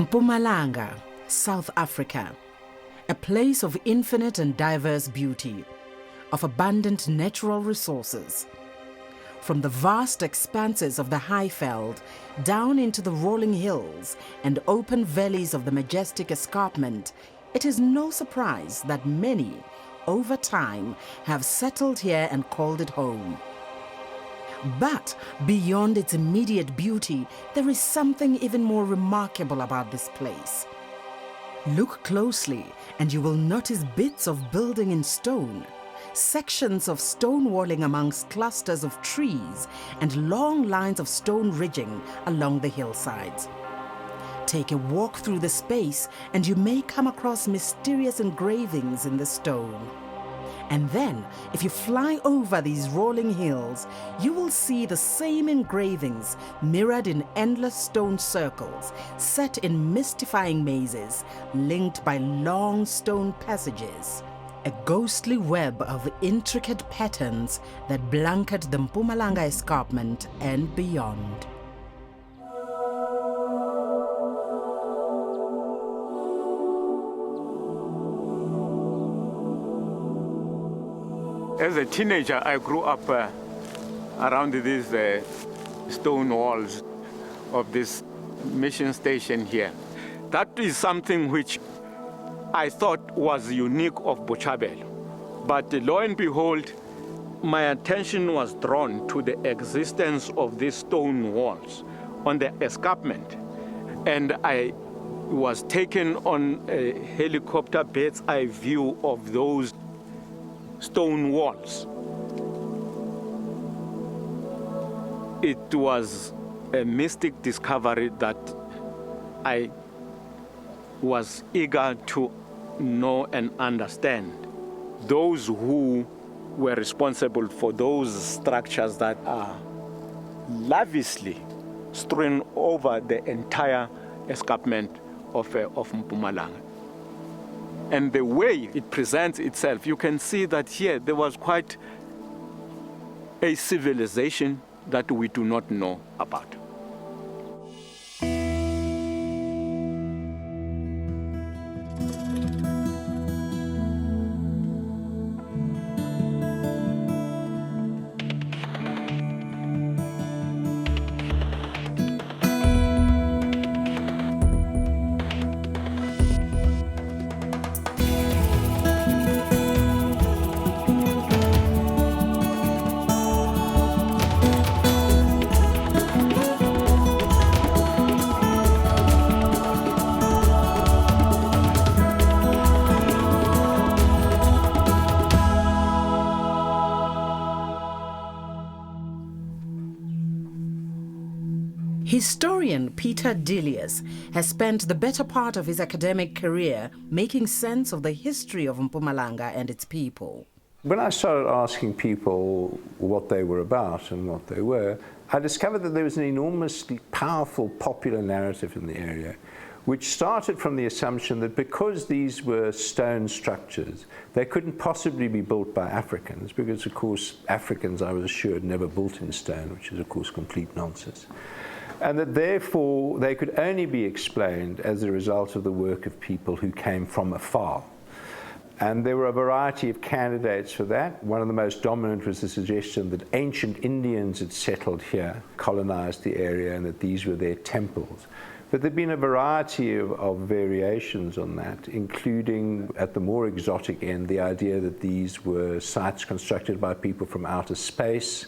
Mpumalanga, South Africa, a place of infinite and diverse beauty, of abundant natural resources. From the vast expanses of the Highveld down into the rolling hills and open valleys of the majestic escarpment, it is no surprise that many, over time, have settled here and called it home. But beyond its immediate beauty, there is something even more remarkable about this place. Look closely and you will notice bits of building in stone, sections of stone walling amongst clusters of trees, and long lines of stone ridging along the hillsides. Take a walk through the space and you may come across mysterious engravings in the stone. And then, if you fly over these rolling hills, you will see the same engravings mirrored in endless stone circles, set in mystifying mazes, linked by long stone passages. A ghostly web of intricate patterns that blanket the Mpumalanga escarpment and beyond. As a teenager, I grew up around these stone walls of this mission station here. That is something which I thought was unique of Botshabelo. But lo and behold, my attention was drawn to the existence of these stone walls on the escarpment. And I was taken on a helicopter bird's eye view of those stone walls. It was a mystic discovery that I was eager to know and understand. Those who were responsible for those structures that are lavishly strewn over the entire escarpment of Mpumalanga. And the way it presents itself, you can see that here there was quite a civilization that we do not know about. Historian Peter Delius has spent the better part of his academic career making sense of the history of Mpumalanga and its people. When I started asking people what they were about and what they were, I discovered that there was an enormously powerful popular narrative in the area, which started from the assumption that because these were stone structures, they couldn't possibly be built by Africans, because of course Africans, I was assured, never built in stone, which is of course complete nonsense. And that therefore they could only be explained as a result of the work of people who came from afar. And there were a variety of candidates for that. One of the most dominant was the suggestion that ancient Indians had settled here, colonized the area, and that these were their temples. But there've been a variety of variations on that, including at the more exotic end, the idea that these were sites constructed by people from outer space,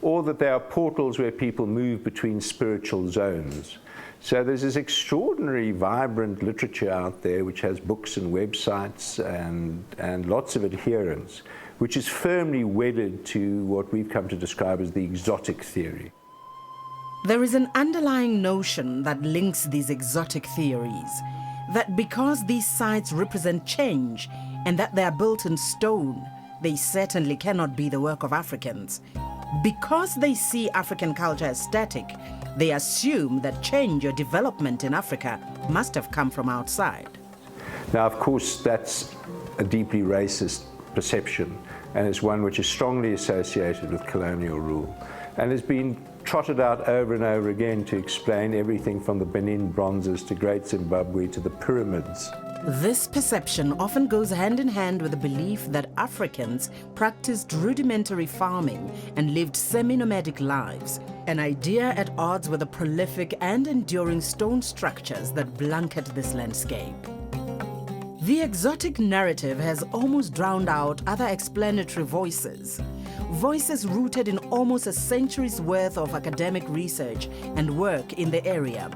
or that they are portals where people move between spiritual zones. So there's this extraordinary, vibrant literature out there which has books and websites and lots of adherents, which is firmly wedded to what we've come to describe as the exotic theory. There is an underlying notion that links these exotic theories, that because these sites represent change and that they are built in stone, they certainly cannot be the work of Africans. Because they see African culture as static, they assume that change or development in Africa must have come from outside. Now, of course, that's a deeply racist perception, and is one which is strongly associated with colonial rule, and has been trotted out over and over again to explain everything from the Benin bronzes to Great Zimbabwe to the pyramids. This perception often goes hand in hand with the belief that Africans practiced rudimentary farming and lived semi-nomadic lives, an idea at odds with the prolific and enduring stone structures that blanket this landscape. The exotic narrative has almost drowned out other explanatory voices, voices rooted in almost a century's worth of academic research and work in the area.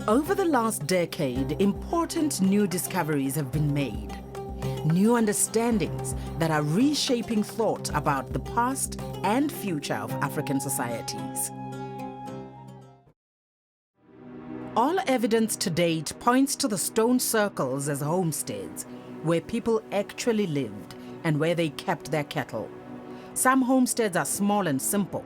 Over the last decade, important new discoveries have been made, new understandings that are reshaping thought about the past and future of African societies. All evidence to date points to the stone circles as homesteads, where people actually lived and where they kept their cattle. Some homesteads are small and simple,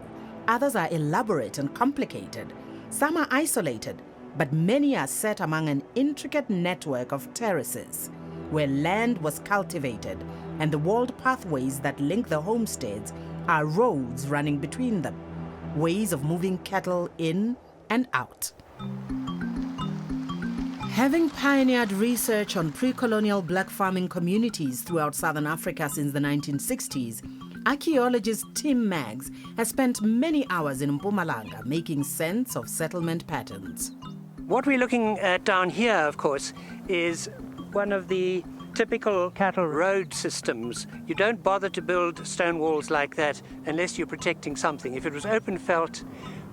others are elaborate and complicated, some are isolated, but many are set among an intricate network of terraces, where land was cultivated, and the walled pathways that link the homesteads are roads running between them, ways of moving cattle in and out. Having pioneered research on pre-colonial black farming communities throughout southern Africa since the 1960s, archaeologist Tim Maggs has spent many hours in Mpumalanga making sense of settlement patterns. What we're looking at down here, of course, is one of the typical cattle road systems. You don't bother to build stone walls like that unless you're protecting something. If it was open veldt,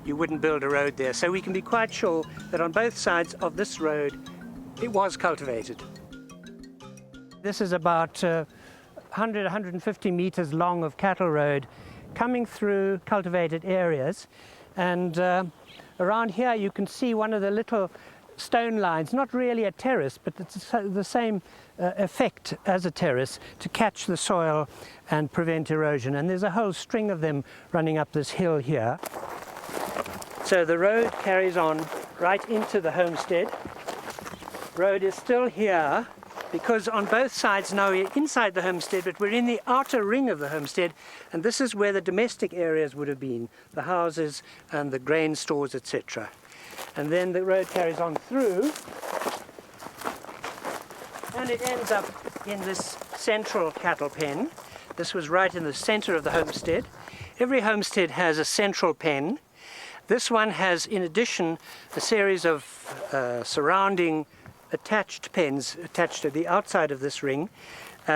you wouldn't build a road there. So we can be quite sure that on both sides of this road, it was cultivated. This is about 100, 150 meters long of cattle road coming through cultivated areas. And around here you can see one of the little stone lines, not really a terrace, but it's the same effect as a terrace to catch the soil and prevent erosion. And there's a whole string of them running up this hill here. So the road carries on right into the homestead. Road is still here because on both sides now we're inside the homestead, but we're in the outer ring of the homestead, and this is where the domestic areas would have been, the houses and the grain stores, etc. And then the road carries on through, and it ends up in this central cattle pen. This was right in the center of the homestead. Every homestead has a central pen. This one has, in addition, a series of surrounding attached pens attached to the outside of this ring,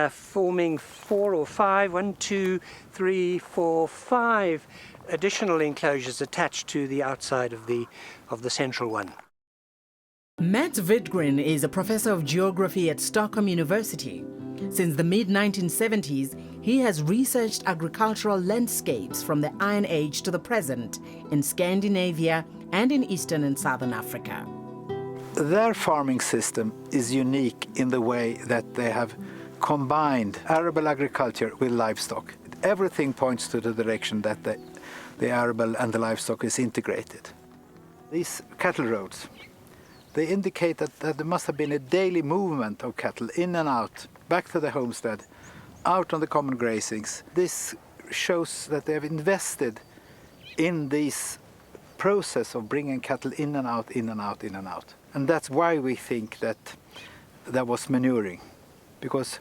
forming 4 or 5, 1, 2, 3, 4, 5 additional enclosures attached to the outside of the central one. Matt Vidgren is a professor of geography at Stockholm University. Since the mid-1970s, he has researched agricultural landscapes from the Iron Age to the present in Scandinavia and in Eastern and Southern Africa. Their farming system is unique in the way that they have combined arable agriculture with livestock. Everything points to the direction that the arable and the livestock is integrated. These cattle roads, they indicate that there must have been a daily movement of cattle in and out, back to the homestead, out on the common grazings. This shows that they have invested in this process of bringing cattle in and out, in and out, in and out. And that's why we think that there was manuring, because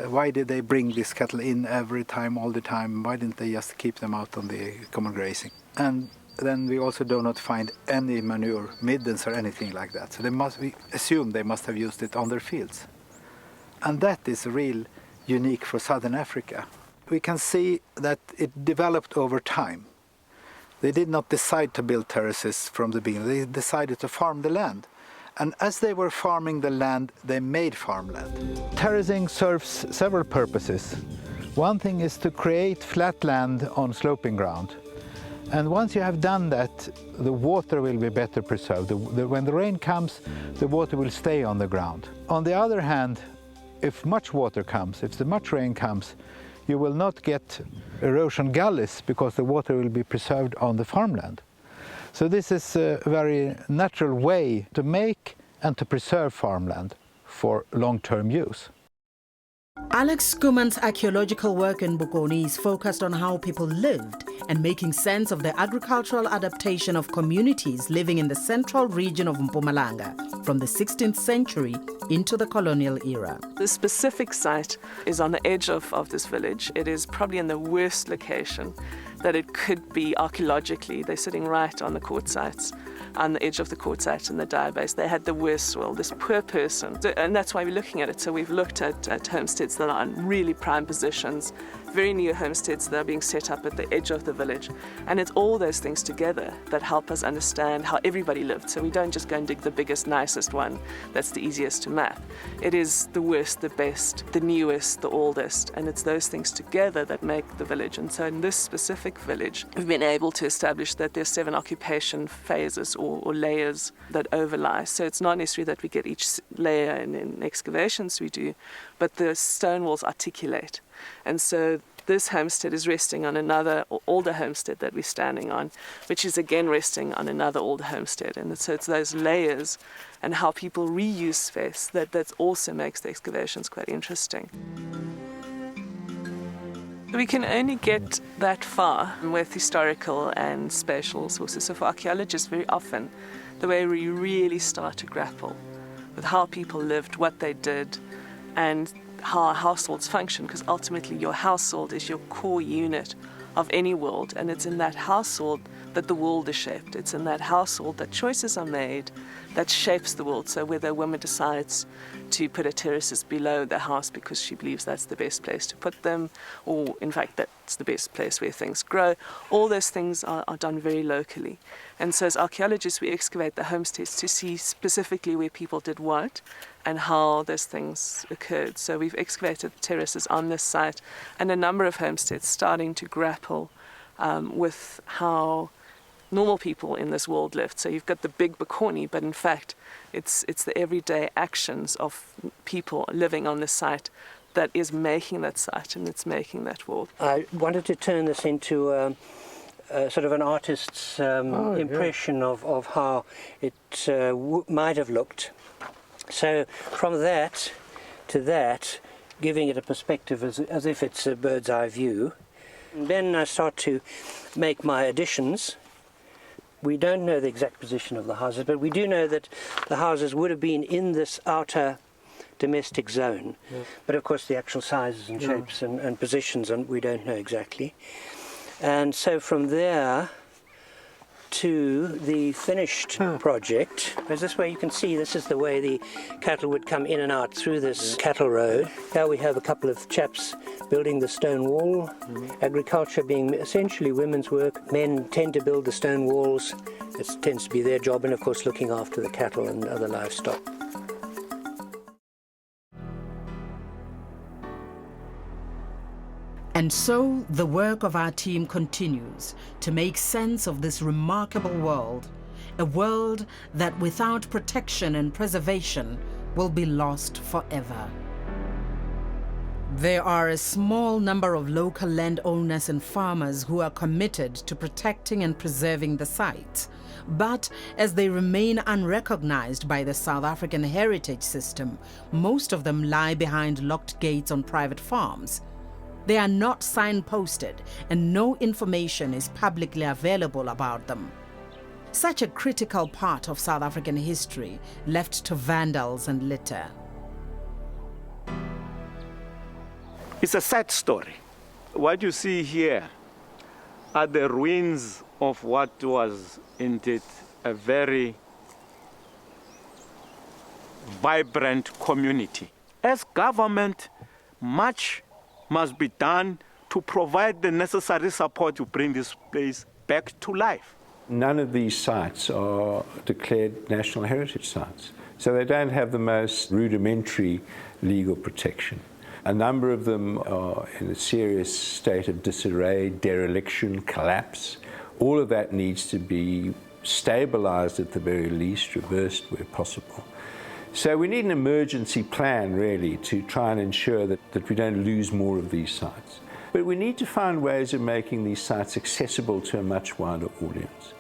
why did they bring this cattle in every time, all the time? Why didn't they just keep them out on the common grazing? And then we also do not find any manure, middens or anything like that. So we assume they must have used it on their fields. And that is real unique for Southern Africa. We can see that it developed over time. They did not decide to build terraces from the beginning. They decided to farm the land. And as they were farming the land, they made farmland. Terracing serves several purposes. One thing is to create flat land on sloping ground. And once you have done that, the water will be better preserved. When the rain comes, the water will stay on the ground. On the other hand, if much water comes, if much rain comes, you will not get erosion gullies because the water will be preserved on the farmland. So this is a very natural way to make and to preserve farmland for long-term use. Alex Skuman's archaeological work in Bokoni is focused on how people lived and making sense of the agricultural adaptation of communities living in the central region of Mpumalanga from the 16th century into the colonial era. The specific site is on the edge of this village. It is probably in the worst location that it could be archaeologically. They're sitting right on the quartzites, on the edge of the quartzites in the diabase. They had the worst soil, this poor person. And that's why we're looking at it. So we've looked at homesteads that are in really prime positions, very new homesteads that are being set up at the edge of the village. And it's all those things together that help us understand how everybody lived. So we don't just go and dig the biggest, nicest one that's the easiest to map. It is the worst, the best, the newest, the oldest, and it's those things together that make the village. And so in this specific village, we've been able to establish that there's 7 occupation phases or layers that overlie. So it's not necessarily that we get each layer in excavations we do, but the stone walls articulate. And so this homestead is resting on another older homestead that we're standing on, which is again resting on another older homestead. And so it's those layers and how people reuse space that also makes the excavations quite interesting. We can only get that far with historical and spatial sources. So for archaeologists, very often, the way we really start to grapple with how people lived, what they did, and how households function, because ultimately your household is your core unit of any world, and it's in that household that the world is shaped. It's in that household that choices are made that shapes the world. So whether a woman decides to put her terraces below the house because she believes that's the best place to put them, or in fact that's the best place where things grow, all those things are done very locally. And so as archaeologists, we excavate the homesteads to see specifically where people did what and how those things occurred. So we've excavated terraces on this site and a number of homesteads starting to grapple with how normal people in this world lived. So you've got the big Bokoni, but in fact it's the everyday actions of people living on this site that is making that site and it's making that world. I wanted to turn this into sort of an artist's impression of how it might have looked. So from that to that, giving it a perspective as if it's a bird's eye view. And then I start to make my additions. We don't know the exact position of the houses, but we do know that the houses would have been in this outer domestic zone. Yeah. But of course the actual sizes and shapes and positions we don't know exactly. And so from there to the finished project, as this way you can see this is the way the cattle would come in and out through this cattle road. Now we have a couple of chaps building the stone wall, agriculture being essentially women's work. Men tend to build the stone walls, it tends to be their job, and of course looking after the cattle and other livestock. And so the work of our team continues to make sense of this remarkable world, a world that without protection and preservation will be lost forever. There are a small number of local landowners and farmers who are committed to protecting and preserving the sites, but as they remain unrecognized by the South African heritage system, most of them lie behind locked gates on private farms. They are not signposted and no information is publicly available about them. Such a critical part of South African history left to vandals and litter. It's a sad story. What you see here are the ruins of what was indeed a very vibrant community. As government, much must be done to provide the necessary support to bring this place back to life. None of these sites are declared national heritage sites, so they don't have the most rudimentary legal protection. A number of them are in a serious state of disarray, dereliction, collapse. All of that needs to be stabilized at the very least, reversed where possible. So we need an emergency plan, really, to try and ensure that we don't lose more of these sites. But we need to find ways of making these sites accessible to a much wider audience.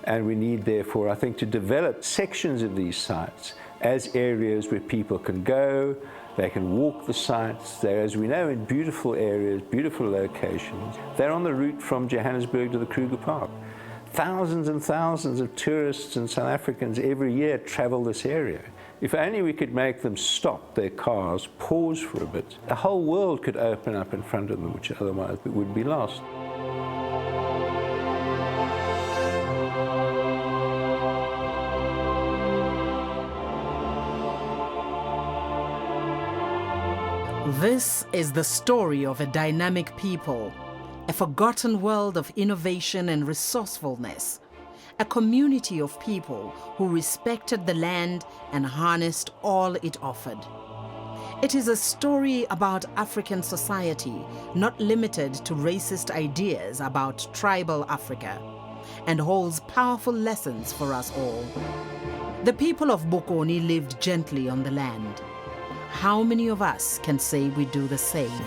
And we need, therefore, I think, to develop sections of these sites as areas where people can go, They can walk the sites. They're, as we know, in beautiful areas, beautiful locations. They're on the route from Johannesburg to the Kruger Park. Thousands and thousands of tourists and South Africans every year travel this area. If only we could make them stop their cars, pause for a bit, the whole world could open up in front of them, which otherwise would be lost. This is the story of a dynamic people, a forgotten world of innovation and resourcefulness, a community of people who respected the land and harnessed all it offered. It is a story about African society, not limited to racist ideas about tribal Africa, and holds powerful lessons for us all. The people of Bokoni lived gently on the land. How many of us can say we do the same?